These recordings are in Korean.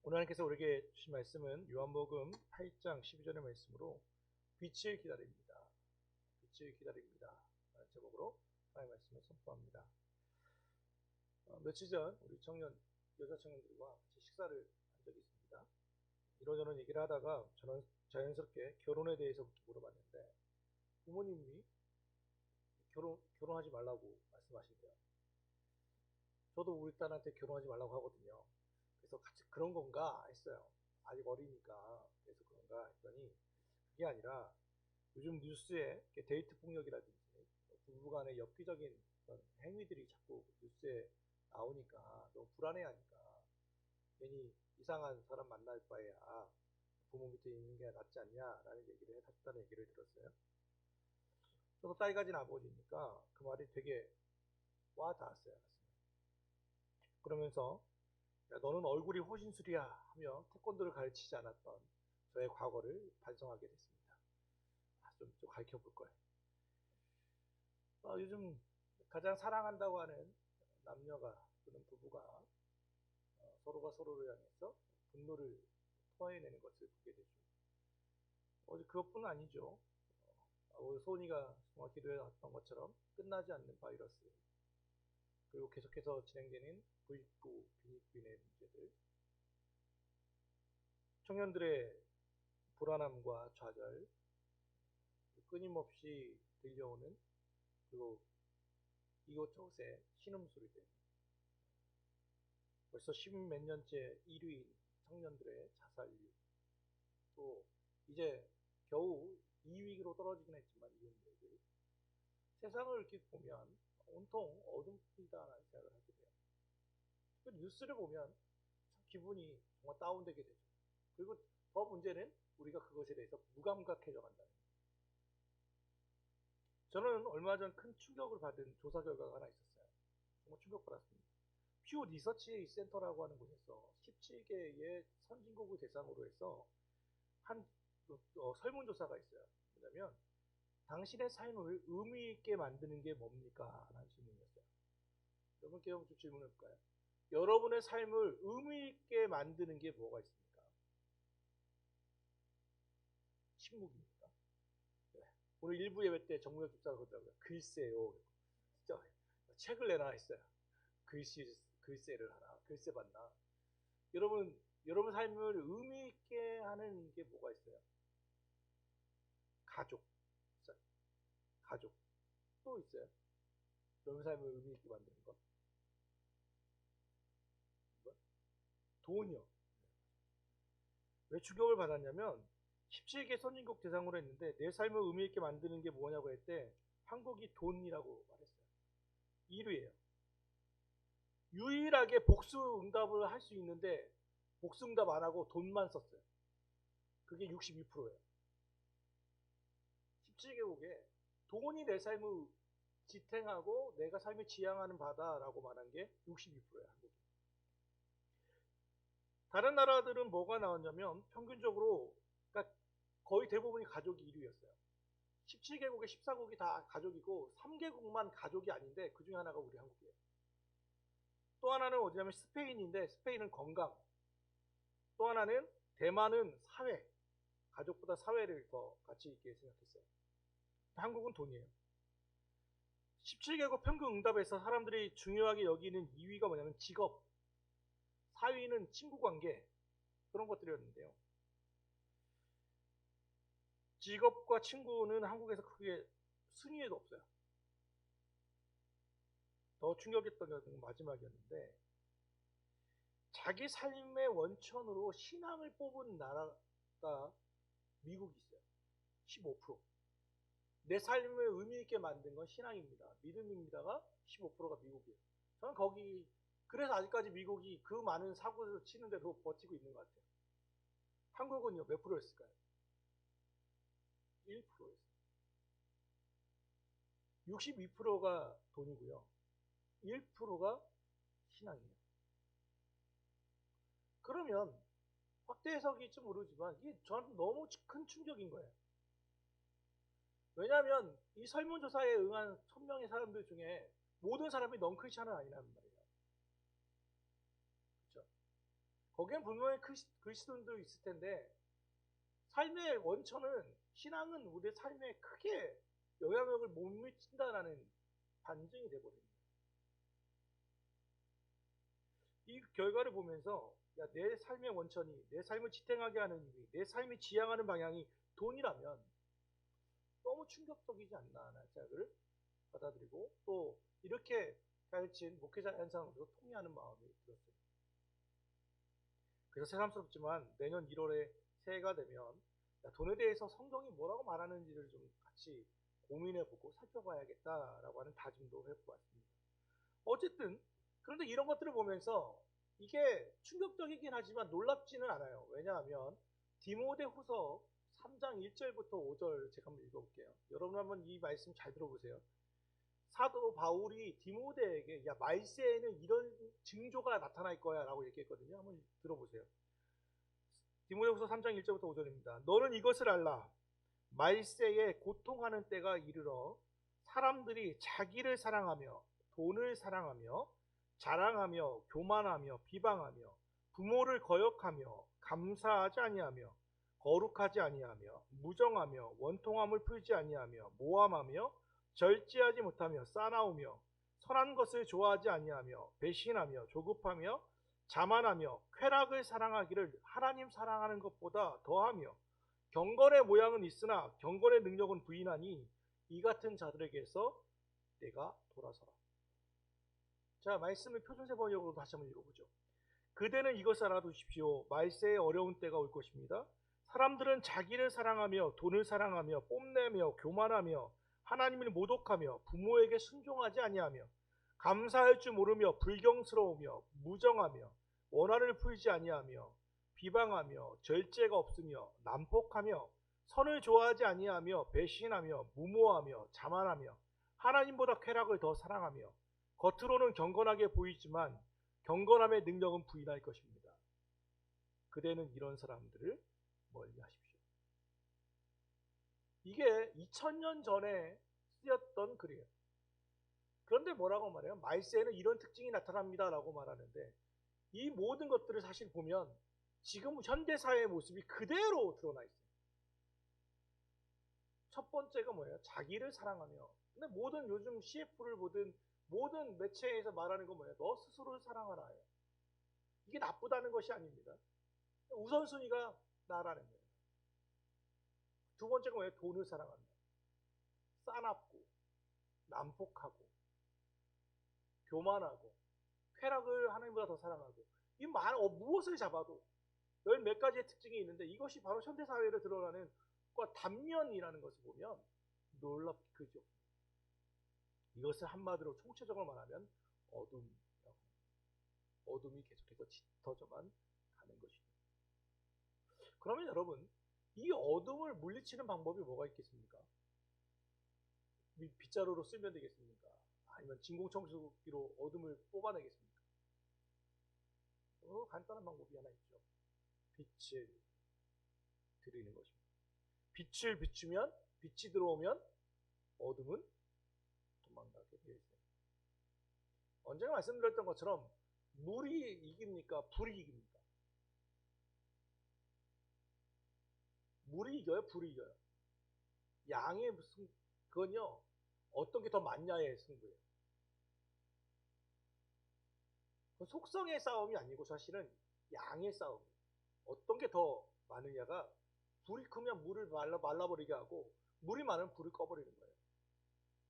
오늘 하나님께서 우리에게 주신 말씀은 요한복음 8장 12절의 말씀으로 빛을 기다립니다. 빛을 기다립니다. 라는 제목으로 하나님의 말씀을 선포합니다. 며칠 전 우리 여자 청년들과 같이 식사를 한 적이 있습니다. 이런저런 얘기를 하다가 저는 자연스럽게 결혼에 대해서부터 물어봤는데 부모님이 결혼하지 말라고 말씀하신대요. 저도 우리 딸한테 결혼하지 말라고 하거든요. 그래서 같이 그런 건가 했어요. 아직 어리니까 그래서 그런가 했더니 그게 아니라 요즘 뉴스에 데이트 폭력이라든지 부부간의 엽기적인 그런 행위들이 자꾸 뉴스에 나오니까 너무 불안해하니까 괜히 이상한 사람 만날 바에야 부모 밑에 있는 게 낫지 않냐라는 얘기를 하셨다는 얘기를 들었어요. 저도 딸 가진 아버지니까 그 말이 되게 와 닿았어요. 그러면서 야, 너는 얼굴이 호신술이야 하며 태권도를 가르치지 않았던 저의 과거를 반성하게 됐습니다. 좀 가르쳐 볼 걸. 요즘 가장 사랑한다고 하는 남녀가 또는 부부가 서로가 서로를 향해서 분노를 토해내는 것을 보게 되죠. 그것뿐 아니죠. 오늘 소은이가 정말 기도해왔던 것처럼 끝나지 않는 바이러스, 그리고 계속해서 진행되는 부익부, 빈익빈의 문제들, 청년들의 불안함과 좌절, 끊임없이 들려오는 그리고 이곳저곳의 신음소리들, 벌써 십몇 년째 1위인 청년들의 자살률, 또 이제 겨우 2위로 떨어지긴 했지만 이혼율들, 세상을 이렇게 보면 온통 어둠이다라는 생각을 하게 돼요. 그 뉴스를 보면 참 기분이 정말 다운되게 되죠. 그리고 더 문제는 우리가 그것에 대해서 무감각해져 간다는 거예요. 저는 얼마 전 큰 충격을 받은 조사 결과가 하나 있었어요. 정말 충격받았습니다. 퓨 리서치 센터라고 하는 곳에서 17개의 선진국을 대상으로 해서 한 설문조사가 있어요. 뭐냐면 당신의 삶을 의미 있게 만드는 게 뭡니까? 라는 질문이었어요. 여러분께 좀 질문해 볼까요? 여러분의 삶을 의미 있게 만드는 게 뭐가 있습니까? 침묵입니까? 네. 오늘 일부 예배 때 정무혁 집사가 그러더라고요. 글쎄요. 진짜 책을 내나 했어요. 글쎄를 하나. 글쎄 봤나. 여러분 삶을 의미 있게 하는 게 뭐가 있어요? 가족. 가족. 또 있어요? 여러분 삶을 의미 있게 만드는 거? 돈이요. 왜 충격을 받았냐면 17개 선진국 대상으로 했는데 내 삶을 의미 있게 만드는 게 뭐냐고 했을 때 한국이 돈이라고 말했어요. 1위예요. 유일하게 복수 응답을 할 수 있는데 복수 응답 안 하고 돈만 썼어요. 그게 62%예요. 17개국에 돈이 내 삶을 지탱하고 내가 삶을 지향하는 바다라고 말한 게 62%예요. 한국이. 다른 나라들은 뭐가 나왔냐면 평균적으로 그러니까 거의 대부분이 가족이 1위였어요. 17개국에 14국이 다 가족이고 3개국만 가족이 아닌데 그 중에 하나가 우리 한국이에요. 또 하나는 어디냐면 스페인인데 스페인은 건강, 또 하나는 대만은 사회, 가족보다 사회를 더 가치 있게 생각했어요. 한국은 돈이에요. 17개국 평균 응답에서 사람들이 중요하게 여기는 2위가 뭐냐면 직업, 4위는 친구관계, 그런 것들이었는데요. 직업과 친구는 한국에서 크게 순위에도 없어요. 더 충격했던 것은 마지막이었는데 자기 삶의 원천으로 신앙을 뽑은 나라가 미국이 있어요. 15%. 내 삶을 의미 있게 만든 건 신앙입니다. 믿음입니다가 15%가 미국이에요. 저는 그래서 아직까지 미국이 그 많은 사고를 치는데도 버티고 있는 것 같아요. 한국은요, 몇 프로였을까요? 1%였어요. 62%가 돈이고요. 1%가 신앙이에요. 그러면 확대 해석이 좀 오르지만 이게 저한테 너무 큰 충격인 거예요. 왜냐하면 이 설문조사에 응한 1000명의 사람들 중에 모든 사람이 넌크리스천은 아니란 말이에요. 그렇죠? 거기엔 분명히 그리스도인도 있을 텐데 삶의 원천은 신앙은 우리의 삶에 크게 영향력을 못 미친다라는 반증이 되어버립니다. 이 결과를 보면서 야, 내 삶의 원천이 내 삶을 지탱하게 하는 힘이 내 삶이 지향하는 방향이 돈이라면 너무 충격적이지 않나라는 생각을 받아들이고 또 이렇게 가르친 목회자 현상으로 통회하는 마음이 들었어요. 그래서 새삼스럽지만 내년 1월에 새해가 되면 돈에 대해서 성경이 뭐라고 말하는지를 좀 같이 고민해보고 살펴봐야겠다라고 하는 다짐도 해보았습니다. 어쨌든 그런데 이런 것들을 보면서 이게 충격적이긴 하지만 놀랍지는 않아요. 왜냐하면 디모데후서 3장 1절부터 5절 제가 한번 읽어볼게요. 여러분 한번 이 말씀 잘 들어보세요. 사도 바울이 디모데에게 야 말세에는 이런 징조가 나타날 거야 라고 얘기했거든요. 한번 들어보세요. 디모데후서 3장 1절부터 5절입니다. 너는 이것을 알라. 말세에 고통하는 때가 이르러 사람들이 자기를 사랑하며 돈을 사랑하며 자랑하며 교만하며 비방하며 부모를 거역하며 감사하지 아니하며 거룩하지 아니하며 무정하며 원통함을 풀지 아니하며 모함하며 절제하지 못하며 싸나우며 선한 것을 좋아하지 아니하며 배신하며 조급하며 자만하며 쾌락을 사랑하기를 하나님 사랑하는 것보다 더하며 경건의 모양은 있으나 경건의 능력은 부인하니 이 같은 자들에게서 내가 돌아서라. 자, 말씀을 표준세 번역으로 다시 한번 읽어보죠. 그대는 이것을 알아두십시오. 말세에 어려운 때가 올 것입니다. 사람들은 자기를 사랑하며 돈을 사랑하며 뽐내며 교만하며 하나님을 모독하며 부모에게 순종하지 아니하며 감사할 줄 모르며 불경스러우며 무정하며 원한을 풀지 아니하며 비방하며 절제가 없으며 난폭하며 선을 좋아하지 아니하며 배신하며 무모하며 자만하며 하나님보다 쾌락을 더 사랑하며 겉으로는 경건하게 보이지만 경건함의 능력은 부인할 것입니다. 그대는 이런 사람들을 멀리하십시오. 이게 2000년 전에 쓰였던 글이에요. 그런데 뭐라고 말해요? 말세에는 이런 특징이 나타납니다 라고 말하는데 이 모든 것들을 사실 보면 지금 현대사회의 모습이 그대로 드러나 있어요. 첫 번째가 뭐예요? 자기를 사랑하며. 근데 모든 요즘 CF를 보든 모든 매체에서 말하는 건 뭐예요? 너 스스로를 사랑하라. 이게 나쁘다는 것이 아닙니다. 우선순위가 나라는 거예요. 두 번째가 뭐예요? 돈을 사랑한다. 싸납고 난폭하고 교만하고 쾌락을 하나님보다 더 사랑하고 이 무엇을 잡아도 열 몇 가지의 특징이 있는데 이것이 바로 현대사회로 드러나는 단면이라는 것을 보면 놀랍죠. 이것을 한마디로 총체적으로 말하면 어둠이라고. 어둠이 계속해서 짙어져만 가는 것입니다. 그러면 여러분 이 어둠을 물리치는 방법이 뭐가 있겠습니까? 빗자루로 쓰면 되겠습니까? 아니면 진공청소기로 어둠을 뽑아내겠습니까? 간단한 방법이 하나 있죠. 빛을 드리는 것입니다. 빛을 비추면 빛이 들어오면 어둠은 도망가게 되어 있어요. 언제나 말씀드렸던 것처럼 물이 이깁니까? 불이 이깁니까? 물이 이겨요? 불이 이겨요? 양의 무슨 그건요 어떤 게 더 많냐의 승부예요. 속성의 싸움이 아니고 사실은 양의 싸움이에요. 어떤 게 더 많으냐가 불이 크면 물을 말라버리게 하고 물이 많으면 불을 꺼버리는 거예요.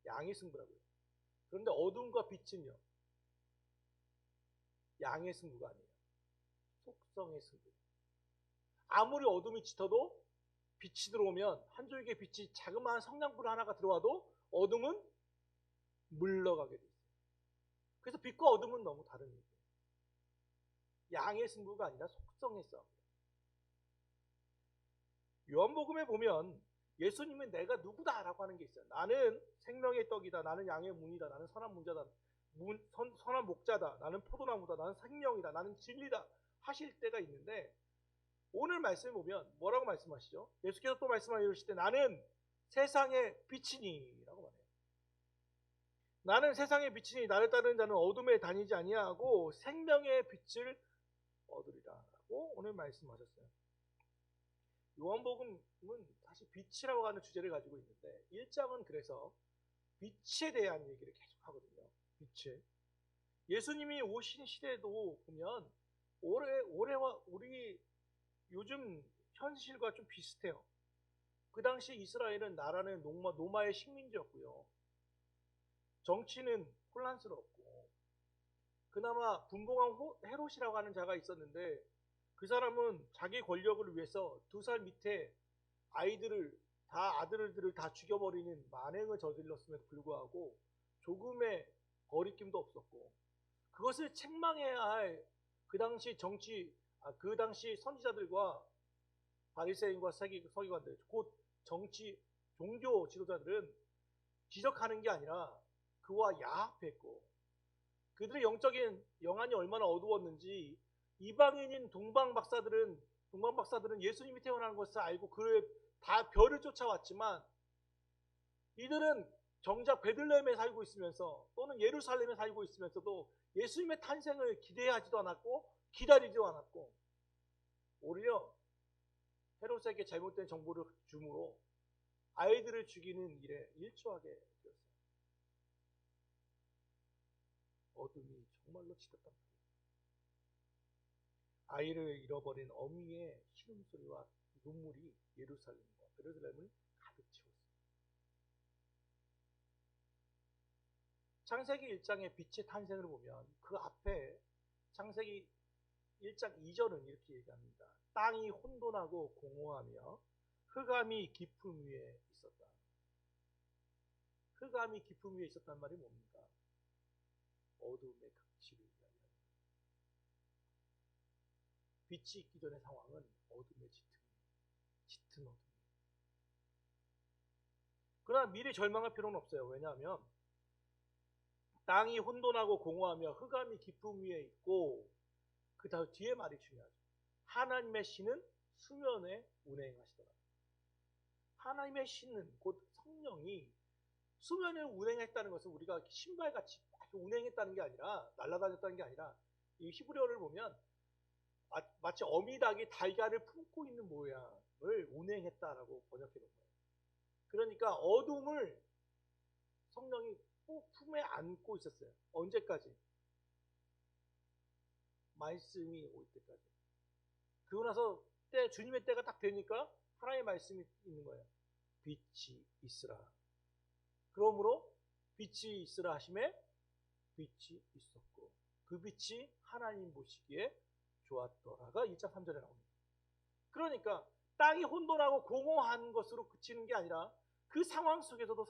양의 승부라고요. 그런데 어둠과 빛은요 양의 승부가 아니에요. 속성의 승부예요. 아무리 어둠이 짙어도 빛이 들어오면 한 줄기의 빛이 자그마한 성냥불 하나가 들어와도 어둠은 물러가게 돼 있어요. 그래서 빛과 어둠은 너무 다른 얘기예요. 양의 승부가 아니라 속성의 싸움이에요. 요한복음에 보면 예수님은 내가 누구다라고 하는 게 있어요. 나는 생명의 떡이다. 나는 양의 문이다. 나는 선한 문자다. 선한 목자다. 나는 포도나무다. 나는 생명이다. 나는 진리다. 하실 때가 있는데 오늘 말씀을 보면 뭐라고 말씀하시죠? 예수께서 또 말씀하실 때 나는 세상의 빛이니 라고 말해요. 나는 세상의 빛이니 나를 따르는 자는 어둠에 다니지 아니하고 생명의 빛을 얻으리라고 오늘 말씀하셨어요. 요한복음은 사실 빛이라고 하는 주제를 가지고 있는데 1장은 그래서 빛에 대한 얘기를 계속 하거든요. 빛에. 예수님이 오신 시대도 보면 올해와 우리 요즘 현실과 좀 비슷해요. 그 당시 이스라엘은 나라는 노마의 식민지였고요. 정치는 혼란스럽고 그나마 분봉왕 헤롯이라고 하는 자가 있었는데 그 사람은 자기 권력을 위해서 2살 밑에 아들들을 다 죽여버리는 만행을 저질렀음에도 불구하고 조금의 거리낌도 없었고 그것을 책망해야 할 그 당시 선지자들과 바리새인과 서기관들 곧 종교 지도자들은 지적하는 게 아니라 그와 야합했고 그들의 영적인 영안이 얼마나 어두웠는지 이방인인 동방 박사들은 예수님이 태어나는 것을 알고 그를 다 별을 쫓아왔지만 이들은 정작 베들레헴에 살고 있으면서 또는 예루살렘에 살고 있으면서도 예수님의 탄생을 기대하지도 않았고 기다리지도 않았고 오히려 헤롯에게 잘못된 정보를 주므로 아이들을 죽이는 일에 일조하게 되었어요. 어둠이 정말로 짙었단 말이에요. 아이를 잃어버린 어미의 신음소리와 눈물이 예루살렘과 베들레헴을 가득 채웠어요. 창세기 1장의 빛의 탄생을 보면 그 앞에 창세기 1장 2절은 이렇게 얘기합니다. 땅이 혼돈하고 공허하며 흑암이 깊음 위에 있었다. 흑암이 깊음 위에 있었단 말이 뭡니까? 어둠의 극치를 이야기합니다. 빛이 있기 전의 상황은 어둠의 짙은 어둠. 그러나 미리 절망할 필요는 없어요. 왜냐하면 땅이 혼돈하고 공허하며 흑암이 깊음 위에 있고 그 다음 뒤에 말이 중요하죠. 하나님의 신은 수면에 운행하시더라. 하나님의 신은 곧 성령이 수면에 운행했다는 것은 우리가 신발같이 운행했다는 게 아니라 날아다녔다는 게 아니라 이 히브리어를 보면 마치 어미닭이 달걀을 품고 있는 모양을 운행했다라고 번역해 놓은 거예요. 그러니까 어둠을 성령이 꼭 품에 안고 있었어요. 언제까지? 말씀이 올 때까지. 그러고 나서 주님의 때가 딱 되니까 하나님의 말씀이 있는 거예요. 빛이 있으라. 그러므로 빛이 있으라 하심에 빛이 있었고 그 빛이 하나님 보시기에 좋았더라가 1장 3절에 나옵니다. 그러니까 땅이 혼돈하고 공허한 것으로 그치는 게 아니라 그 상황 속에서도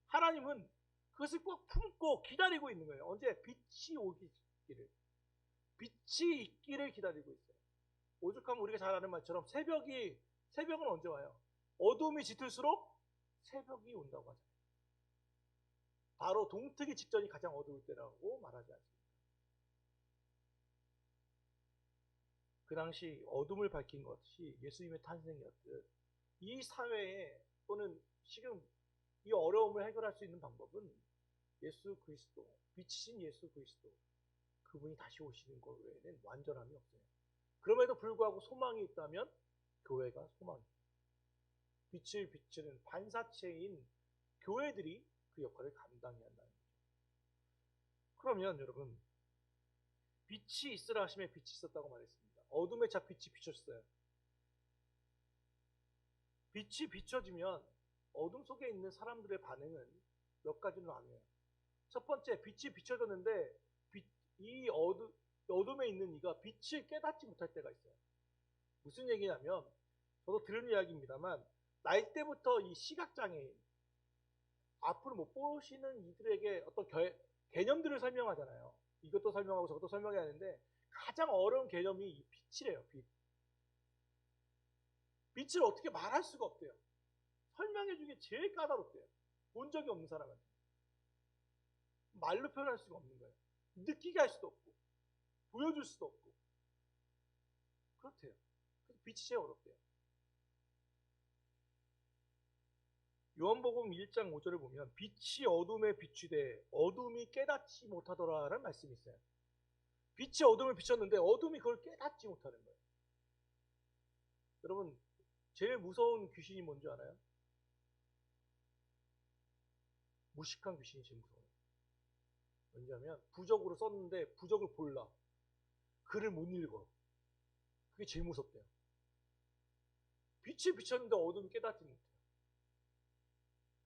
하나님은 그것을 꼭 품고 기다리고 있는 거예요. 언제? 빛이 오기를. 빛이 있기를 기다리고 있어요. 오죽하면 우리가 잘 아는 말처럼 새벽은 언제 와요? 어둠이 짙을수록 새벽이 온다고 하잖아요. 바로 동트기 직전이 가장 어두울 때라고 말하지 않습니까? 그 당시 어둠을 밝힌 것이 예수님의 탄생이었듯 이 사회에 또는 지금 이 어려움을 해결할 수 있는 방법은 예수 그리스도, 빛이신 예수 그리스도 그분이 다시 오시는 것 외에는 완전함이 없어요. 그럼에도 불구하고 소망이 있다면 교회가 소망입니다. 빛을 비추는 반사체인 교회들이 그 역할을 감당해야 한다는 거죠. 그러면 여러분 빛이 있으라 하심에 빛이 있었다고 말했습니다. 어둠에 차 빛이 비쳤어요. 빛이 비춰지면 어둠 속에 있는 사람들의 반응은 몇 가지로 나뉘어요. 첫 번째, 빛이 비춰졌는데 이 어둠에 있는 이가 빛을 깨닫지 못할 때가 있어요. 무슨 얘기냐면 저도 들은 이야기입니다만 날 때부터 이 시각장애인 앞으로 못 보시는 이들에게 어떤 개념들을 설명하잖아요. 이것도 설명하고 저것도 설명해야 하는데 가장 어려운 개념이 이 빛이래요. 빛을 어떻게 말할 수가 없대요. 설명해주기 제일 까다롭대요. 본 적이 없는 사람한테. 말로 표현할 수가 없는 거예요. 느끼게 할 수도 없고 보여줄 수도 없고 그렇대요. 그래서 빛이 제일 어렵대요. 요한복음 1장 5절을 보면 빛이 어둠에 비추되 어둠이 깨닫지 못하더라라는 말씀이 있어요. 빛이 어둠을 비췄는데 어둠이 그걸 깨닫지 못하는 거예요. 여러분, 제일 무서운 귀신이 뭔지 알아요? 무식한 귀신이 제일 무서워요. 왜냐하면 부적으로 썼는데 부적을 몰라. 글을 못 읽어. 그게 제일 무섭대요. 빛이 비쳤는데 어둠이 깨닫지 못해요.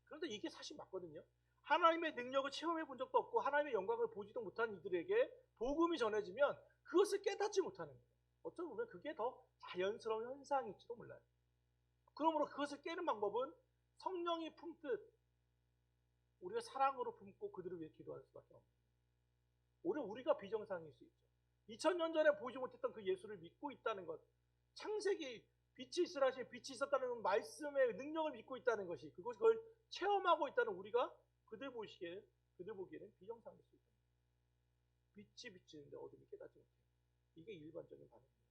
그런데 이게 사실 맞거든요. 하나님의 능력을 체험해 본 적도 없고 하나님의 영광을 보지도 못한 이들에게 복음이 전해지면 그것을 깨닫지 못하는 거예요. 어쩌면 보면 그게 더 자연스러운 현상일지도 몰라요. 그러므로 그것을 깨는 방법은 성령이 품듯 우리가 사랑으로 품고 그들을 위해 기도할 수밖에 없는 거예요. 오히려 우리가 비정상일 수 있죠. 2000년 전에 보지 못했던 그 예수를 믿고 있다는 것, 창세기 빛이 있으라 하신 빛이 있었다는 말씀의 능력을 믿고 있다는 것이, 그걸 체험하고 있다는 우리가 그들 보기에는 비정상일 수 있다. 빛이 비치는데 어둠이 깨닫지 못해요. 이게 일반적인 반응입니다.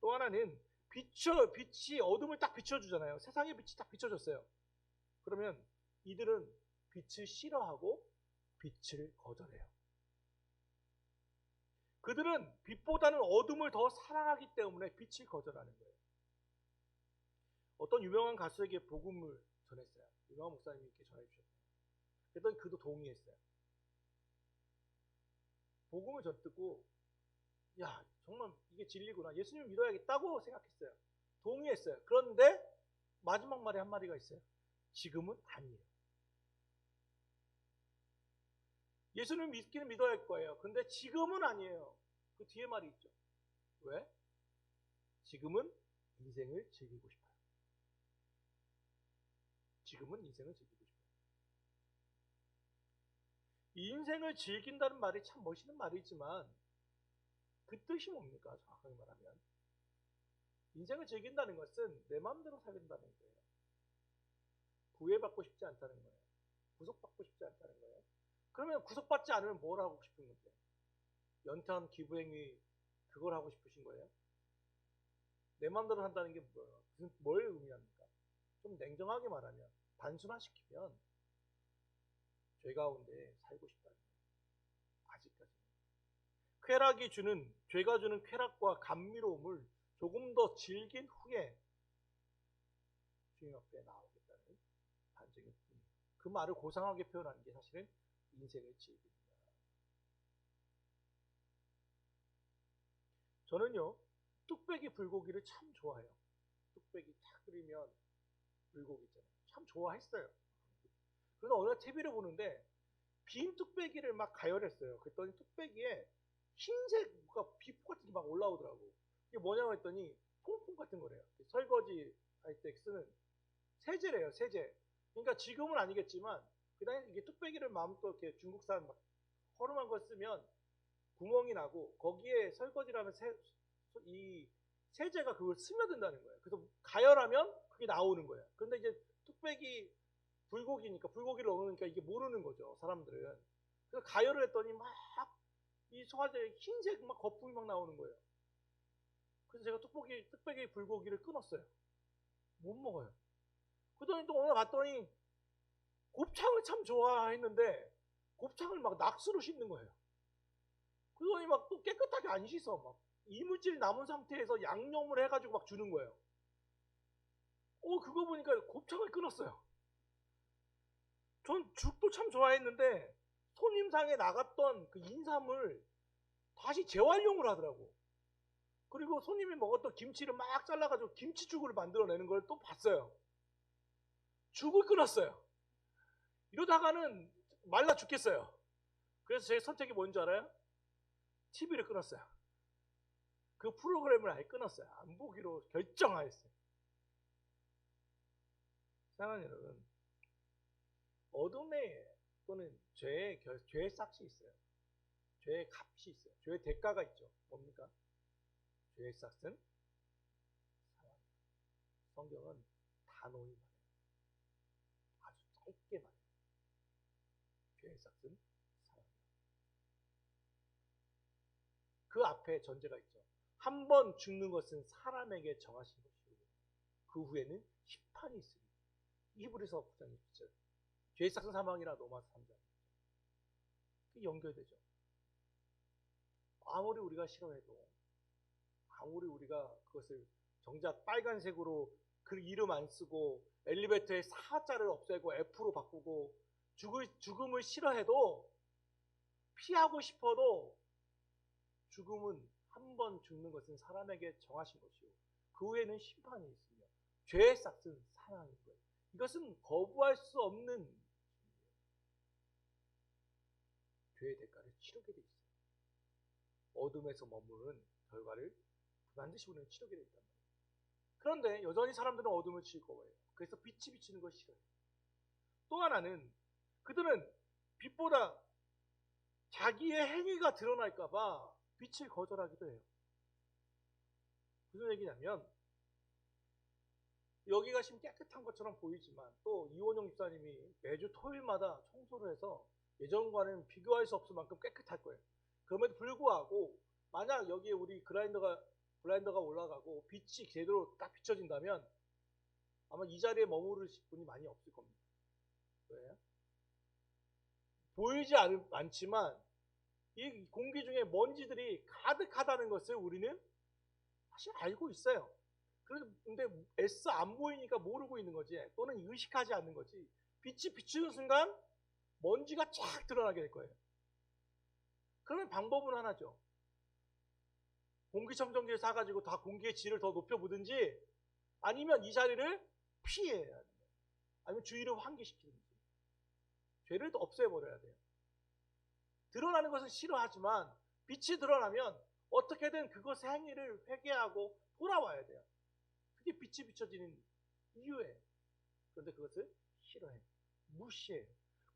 또 하나는 빛이 어둠을 딱 비춰주잖아요. 세상의 빛이 딱 비춰줬어요. 그러면 이들은 빛을 싫어하고 빛을 거절해요. 그들은 빛보다는 어둠을 더 사랑하기 때문에 빛을 거절하는 거예요. 어떤 유명한 가수에게 복음을 전했어요. 유명한 목사님이 이렇게 전해주셨어요. 그랬더니 그도 동의했어요. 복음을 듣고 야, 정말 이게 진리구나. 예수님을 믿어야겠다고 생각했어요. 동의했어요. 그런데 마지막 말에 한 마디가 있어요. 지금은 아니에요. 예수님을 믿기는 믿어야 할 거예요. 근데 지금은 아니에요. 그 뒤에 말이 있죠. 왜? 지금은 인생을 즐기고 싶어요. 지금은 인생을 즐기고 싶어요. 이 인생을 즐긴다는 말이 참 멋있는 말이지만 그 뜻이 뭡니까? 정확하게 말하면 인생을 즐긴다는 것은 내 마음대로 살린다는 거예요. 구애받고 싶지 않다는 거예요. 구속받고 싶지 않다는 거예요. 그러면 구속받지 않으면 뭘 하고 싶은 건데? 연탄 기부행위 그걸 하고 싶으신 거예요? 내 마음대로 한다는 게 뭐예요? 뭘 의미합니까? 좀 냉정하게 말하면 단순화시키면 죄 가운데 살고 싶다는 거예요. 아직까지는. 죄가 주는 쾌락과 감미로움을 조금 더 즐긴 후에 주님 앞에 나오겠다는 반증일 뿐이에요. 그 말을 고상하게 표현하는 게 사실은 인생을 즐깁니다. 저는요, 뚝배기 불고기를 참 좋아해요. 뚝배기 탁 끓이면 불고기 있잖아요. 참 좋아했어요. 그런데 어느 날 TV를 보는데 빈 뚝배기를 막 가열했어요. 그랬더니 뚝배기에 흰색 뭔가 비포 같은 게 막 올라오더라고. 이게 뭐냐고 했더니 퐁퐁 같은 거래요. 설거지 할 때 쓰는 세제래요, 세제. 그러니까 지금은 아니겠지만 그다음에 이게 뚝배기를 마음껏 이렇게 중국산 막 허름한 거 쓰면 구멍이 나고 거기에 설거지라는 이 세제가 그걸 스며든다는 거예요. 그래서 가열하면 그게 나오는 거예요. 그런데 이제 뚝배기 불고기니까 불고기를 넣으니까 이게 모르는 거죠, 사람들은. 그래서 가열을 했더니 막 이 소화제에 흰색 막 거품이 막 나오는 거예요. 그래서 제가 뚝배기 불고기를 끊었어요. 못 먹어요. 그러더니 또 오늘 봤더니 곱창을 참 좋아했는데 곱창을 막 낙수로 씻는 거예요. 그러더니 막 또 깨끗하게 안 씻어. 막 이물질 남은 상태에서 양념을 해가지고 막 주는 거예요. 그거 보니까 곱창을 끊었어요. 전 죽도 참 좋아했는데 손님상에 나갔던 그 인삼을 다시 재활용을 하더라고. 그리고 손님이 먹었던 김치를 막 잘라가지고 김치죽을 만들어내는 걸 또 봤어요. 죽을 끊었어요. 이러다가는 말라 죽겠어요. 그래서 제 선택이 뭔지 알아요? TV를 끊었어요. 그 프로그램을 아예 끊었어요. 안 보기로 결정하였어요. 사랑하는 여러분, 어둠에 또는 죄의 싹이 있어요. 죄의 값이 있어요. 죄의 대가가 있죠. 뭡니까? 죄의 싹은 사망. 성경은 단호히 말해요. 아주 짧게 말해요. 죄의 싹은 사망이다. 그 앞에 전제가 있죠. 한 번 죽는 것은 사람에게 정하신 것이고 그 후에는 심판이 있으리. 히브리서 9장 27절. 죄의 싹은 사망이라 로마서 3장. 그게 연결되죠. 아무리 우리가 싫어해도, 아무리 우리가 그것을 정작 빨간색으로 그 이름 안 쓰고 엘리베이터에 사자를 없애고 F로 바꾸고 죽음을 싫어해도, 피하고 싶어도, 죽음은 한 번 죽는 것은 사람에게 정하신 것이요, 그 후에는 심판이 있으며 죄의 싹은 사망인 거예요. 이것은 거부할 수 없는 죄의 대가를 치르게 돼 있어요. 어둠에서 머무는 결과를 반드시 우리는 치르게 돼 있단 말이에요. 그런데 여전히 사람들은 어둠을 즐거워해요. 그래서 빛이 비치는 걸 싫어해요. 또 하나는 그들은 빛보다 자기의 행위가 드러날까봐 빛을 거절하기도 해요. 무슨 얘기냐면, 여기가 지금 깨끗한 것처럼 보이지만 또 이원영 집사님이 매주 토요일마다 청소를 해서 예전과는 비교할 수 없을 만큼 깨끗할 거예요. 그럼에도 불구하고 만약 여기에 우리 블라인더가 올라가고 빛이 제대로 딱 비춰진다면 아마 이 자리에 머무르실 분이 많이 없을 겁니다. 왜? 보이지 않지만 이 공기 중에 먼지들이 가득하다는 것을 우리는 사실 알고 있어요. 근데 애써 안 보이니까 모르고 있는 거지, 또는 의식하지 않는 거지. 빛이 비추는 순간 먼지가 쫙 드러나게 될 거예요. 그러면 방법은 하나죠. 공기청정기를 사가지고 다 공기의 질을 더 높여보든지, 아니면 이 자리를 피해야 돼요. 아니면 주의를 환기시키든지 죄를 없애버려야 돼요. 드러나는 것은 싫어하지만 빛이 드러나면 어떻게든 그것의 행위를 회개하고 돌아와야 돼요. 그게 빛이 비춰지는 이유예요. 그런데 그것을 싫어해요. 무시해요.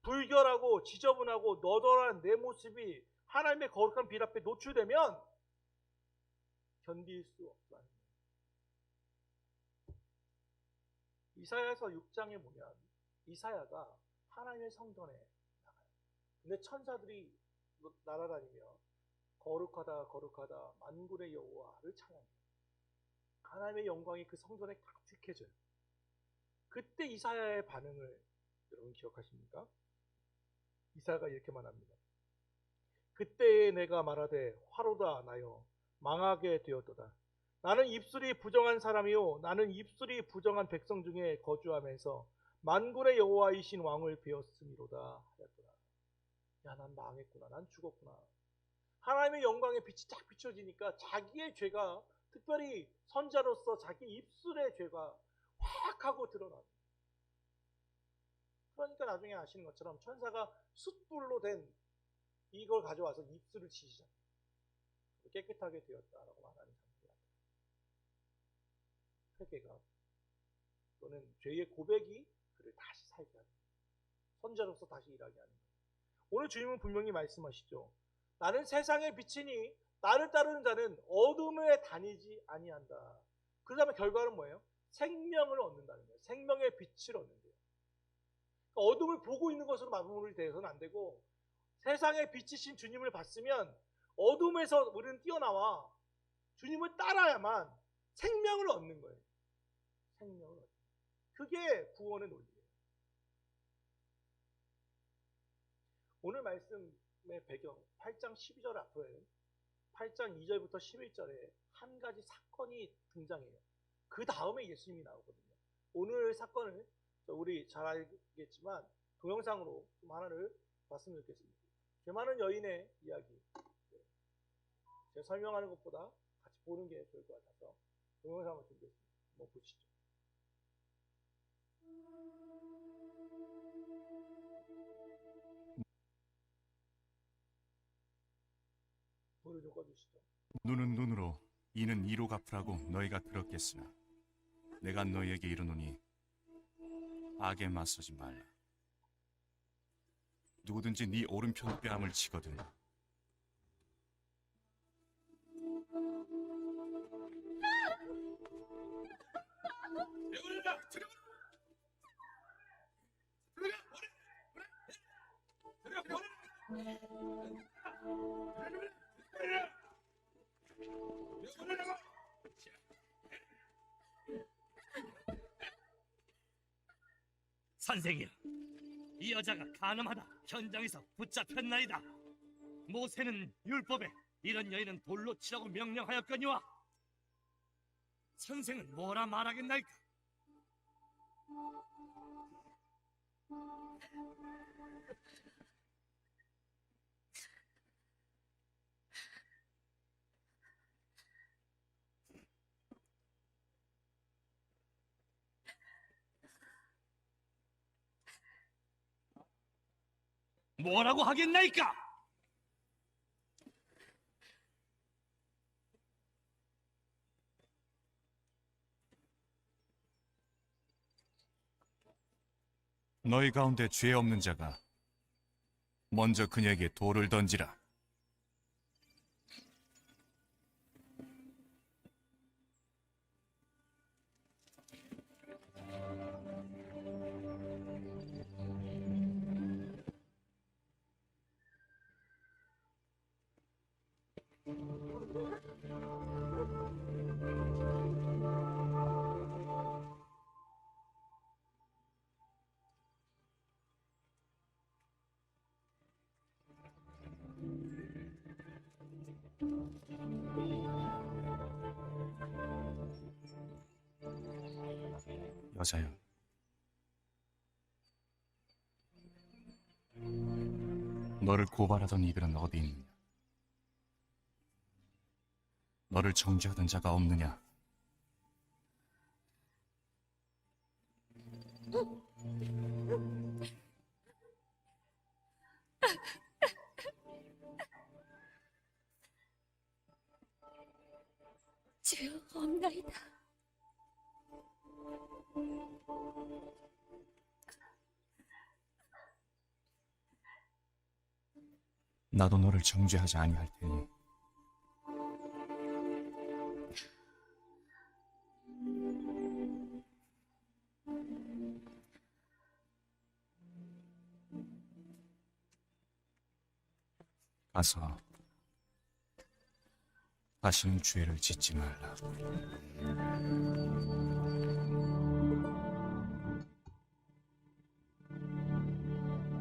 불결하고 지저분하고 너덜한 내 모습이 하나님의 거룩한 빛 앞에 노출되면 견딜 수 없다는 거예요. 이사야서 6장에 보면 이사야가 하나님의 성전에 나가요. 근데 천사들이 날아다니며 거룩하다 거룩하다 만군의 여호와를 찬양해요. 하나님의 영광이 그 성전에 가득해져요. 그때 이사야의 반응을 여러분 기억하십니까? 이사야가 이렇게 말합니다. 그때에 내가 말하되 화로다 나여 망하게 되었도다. 나는 입술이 부정한 사람이요 나는 입술이 부정한 백성 중에 거주하면서 만군의 여호와이신 왕을 배웠음이로다 하였더라. 야, 난 망했구나. 난 죽었구나. 하나님의 영광의 빛이 쫙 비춰지니까 자기의 죄가, 특별히 선자로서 자기 입술의 죄가 확 하고 드러나요. 그러니까 나중에 아시는 것처럼 천사가 숯불로 된 이걸 가져와서 입술을 치시잖아요. 깨끗하게 되었다라고 말하는 장면이 회개가 또는 죄의 고백이 그를 다시 살게 하는, 선자로서 다시 일하게 하는 거예요. 오늘 주님은 분명히 말씀하시죠. 나는 세상의 빛이니 나를 따르는 자는 어둠에 다니지 아니한다. 그 다음에 결과는 뭐예요? 생명을 얻는다는 거예요. 생명의 빛을 얻는데요. 그러니까 어둠을 보고 있는 것으로 마무리 되어서는 안 되고, 세상의 빛이신 주님을 봤으면 어둠에서 우리는 뛰어나와 주님을 따라야만 생명을 얻는 거예요. 생명을 얻는 거예요. 그게 구원의 논리예요. 오늘 말씀의 배경 8장 12절 앞에 8장 2절부터 11절에 한 가지 사건이 등장해요. 그 다음에 예수님이 나오거든요. 오늘 사건을 우리 잘 알겠지만 동영상으로 좀 하나를 봤으면 좋겠습니다. 죄 많은 여인의 이야기. 제가 설명하는 것보다 같이 보는 게 좋을 것 같아서 동영상을 준비했습니다. 한번 보시죠. 불을 좀 꺼주시죠. 눈은 눈으로 이는 이로 갚으라고 너희가 들었겠으나 내가 너희에게 이르노니 악에 맞서지 말라. 누구든지 네 오른편 뺨을 치거든 선생이여, 이 여자가 간음하다 현장에서 붙잡혔나이다. 모세는 율법에 이런 여인은 돌로 치라고 명령하였거니와 선생은 뭐라 말하겠나이까? 뭐라고 하겠나이까? 너희 가운데 죄 없는 자가 먼저 그녀에게 돌을 던지라. 여자여, 너를 고발하던 이들은 어디 있느냐? 너를 정죄하던 자가 없느냐? 죄 없나이다. 나도 너를 정죄하지 아니할 테니 가서 다시는 죄를 짓지 말라.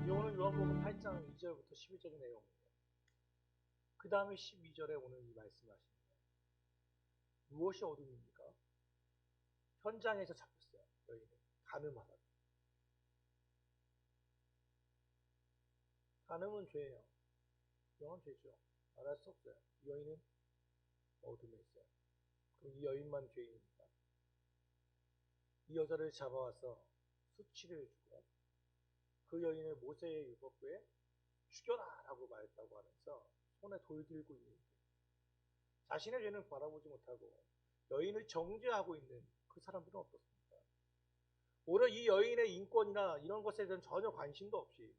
오늘 요한복음 8장 2절부터 11절의 내용입니다. 그 다음에 12절에 오늘 이 말씀을 하십니다. 무엇이 어둠입니까? 현장에서 잡혔어요. 여인은 간음하다. 간음은 죄예요. 영은 죄죠. 말할 수 없어요. 이 여인은 어둠에 있어요. 그럼 이 여인만 죄인입니다. 이 여자를 잡아와서 수치를 주고 그 여인을 모세의 율법부에 죽여라 라고 말했다고 하면서 손에 돌 들고 있는 자신의 죄는 바라보지 못하고 여인을 정죄하고 있는 그 사람들은 어떻습니까? 오히려 이 여인의 인권이나 이런 것에 대한 전혀 관심도 없이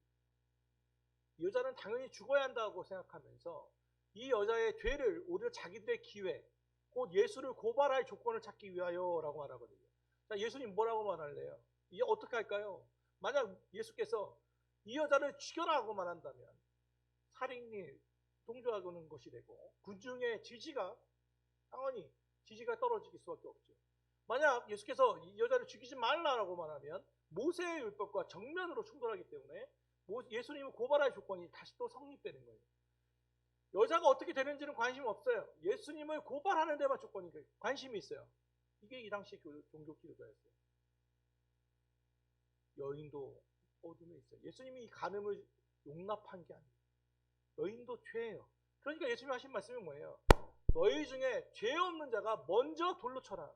이 여자는 당연히 죽어야 한다고 생각하면서 이 여자의 죄를 오히려 자기들의 기회, 곧 예수를 고발할 조건을 찾기 위하여라고 말하거든요. 자, 예수님 뭐라고 말할래요? 이게 어떻게 할까요? 만약 예수께서 이 여자를 죽여라고 말한다면 살인이 동조하는 것이 되고 군중의 지지가 당연히 지지가 떨어질 수밖에 없죠. 만약 예수께서 이 여자를 죽이지 말라라고 말하면 모세의 율법과 정면으로 충돌하기 때문에 예수님을 고발할 조건이 다시 또 성립되는 거예요. 여자가 어떻게 되는지는 관심 없어요. 예수님을 고발하는 데만 조건이 관심이 있어요. 이게 이 당시 종교 기독교였어요. 여인도 어둠에 있어요. 예수님이 이 간음을 용납한 게 아니에요. 여인도 죄예요. 그러니까 예수님이 하신 말씀이 뭐예요? 너희 중에 죄 없는 자가 먼저 돌로 쳐라.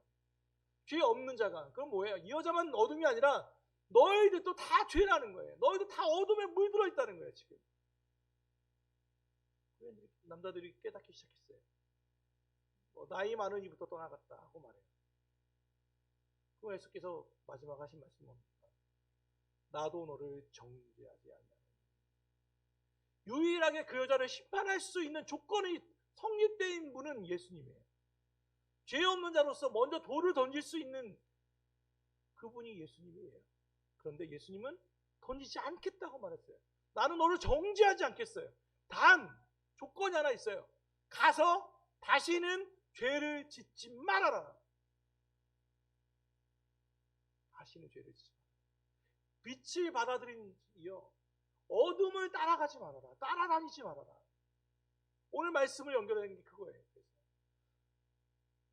죄 없는 자가. 그럼 뭐예요? 이 여자만 어둠이 아니라 너희들도 다 죄라는 거예요. 너희들 다 어둠에 물들어 있다는 거예요, 지금. 남자들이 깨닫기 시작했어요. 나이 많은 이부터 떠나갔다 하고 말해요. 그 예수께서 마지막 하신 말씀은 뭡니까? 나도 너를 정죄하지 않냐. 유일하게 그 여자를 심판할 수 있는 조건이 성립된 분은 예수님이에요. 죄 없는 자로서 먼저 돌을 던질 수 있는 그분이 예수님이에요. 그런데 예수님은 던지지 않겠다고 말했어요. 나는 너를 정죄하지 않겠어요. 단 조건이 하나 있어요. 가서 다시는 죄를 짓지 말아라. 다시는 죄를 짓지 말아라. 빛을 받아들인 이여 어둠을 따라가지 말아라. 따라다니지 말아라. 오늘 말씀을 연결하는 게 그거예요. 그래서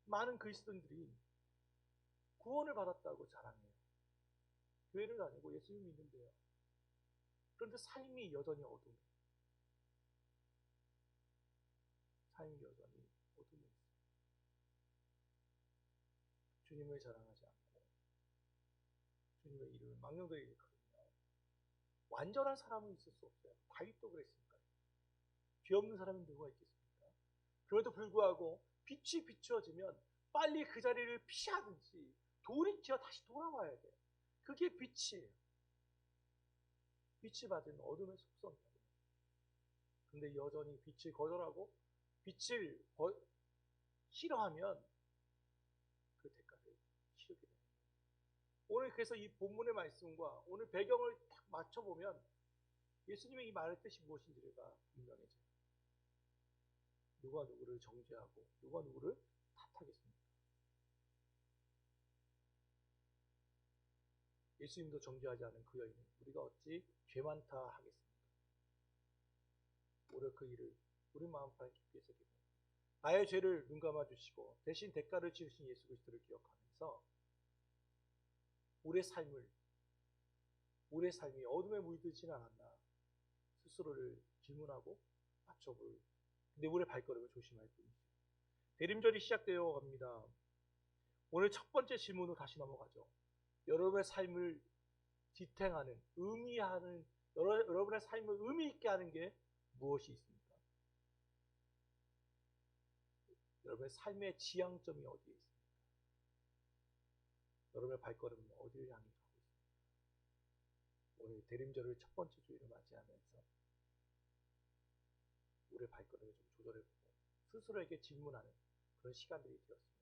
많은 그리스도인들이 구원을 받았다고 자랑해요. 교회를 다니고 예수님 믿는데요. 그런데 삶이 여전히 어둠에, 삶이 여전히 어둠에 있어요. 주님을 자랑하지 않고 주님의 이름을 망령되게 일컬으며 완전한 사람은 있을 수 없어요. 다윗도 그랬으니까요. 죄 없는 사람은 누가 있겠습니까? 그럼에도 불구하고 빛이 비추어지면 빨리 그 자리를 피하든지 돌이켜 다시 돌아와야 돼요. 그게 빛이에요. 빛이 받은 어둠의 속성이에요. 근데 여전히 빛을 거절하고 빛을 싫어하면 그 대가를 치르게 돼요. 오늘 그래서 이 본문의 말씀과 오늘 배경을 딱 맞춰보면 예수님의 이 말의 뜻이 무엇인지가 분명해져요. 누가 누구를 정죄하고 누가 누구를 탓하겠습니까? 예수님도 정죄하지 않은 그 여인을 우리가 어찌 죄 많다 하겠습니까? 오늘 그 일을 우리 마음판에 깊이 새기고 나의 죄를 눈감아 주시고 대신 대가를 치르신 예수 그리스도를 기억하면서 우리의 삶이 어둠에 물들지는 않았나 스스로를 질문하고 맞춰볼 근데 우리의 발걸음을 조심할 뿐이죠. 대림절이 시작되어 갑니다. 오늘 첫 번째 질문으로 다시 넘어가죠. 여러분의 삶을 지탱하는, 의미하는, 여러분의 삶을 의미 있게 하는 게 무엇이 있습니까? 여러분의 삶의 지향점이 어디에 있습니까? 여러분의 발걸음은 어디를 향해 가고 있습니까? 오늘 대림절을 첫 번째 주일을 맞이하면서 우리의 발걸음을 좀 조절해보고 스스로에게 질문하는 그런 시간들이 되었습니다.